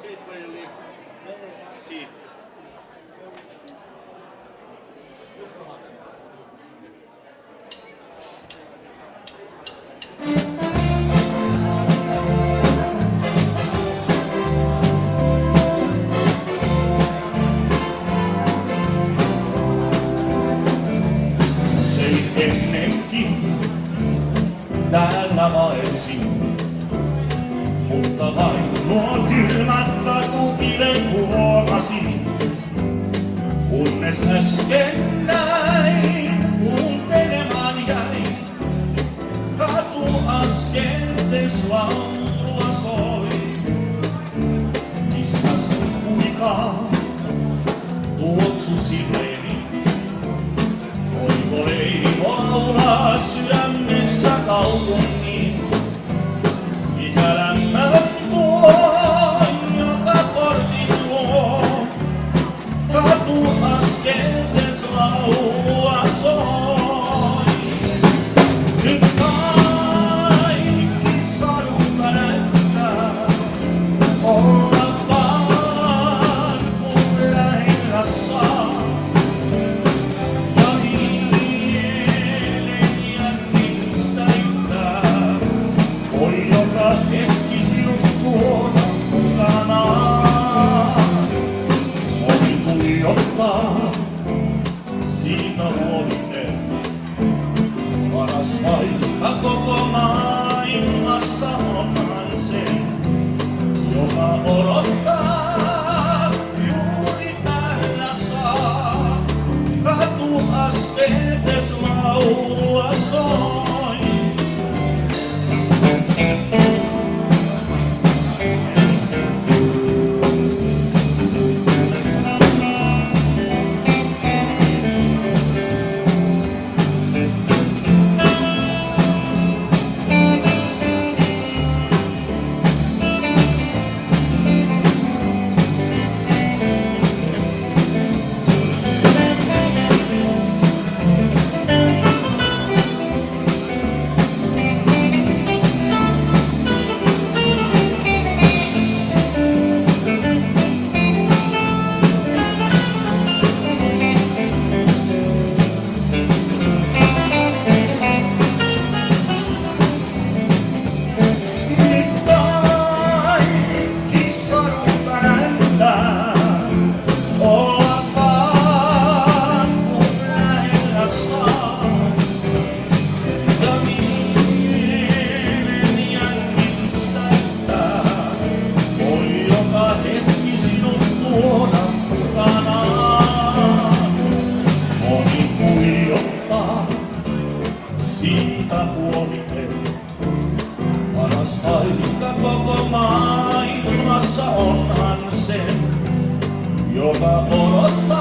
Sì. Sei ennenkin täällä vaelsin, mutta vain nuo kylmät katukivet huomasin. Kunnes äsken näin, kuuntelemaan jäin, katuaskeltes laulua soi. Missäs huikaa tuoksu sireeni? Voiko leivo laulaa sydämessä kaupunkiin? Mikä lämmön tuo, joka portin luo? Katuaskeltes laulua soi. Nyt kaikki sadulta näyttää olla vaan kun lähellä saa. Ja mielen jännitystä yhtää, voi joka hetki sinut tuoda mukanaan. Ohi tuijottaa, siitä huominen. Paras paikka koko maailmassa onhan se, joka odottaa juuri täällä saa. Katuaskeltes laulua soi. Siitä huominen, paras paikka koko maailmassa onhan se, joka odottaa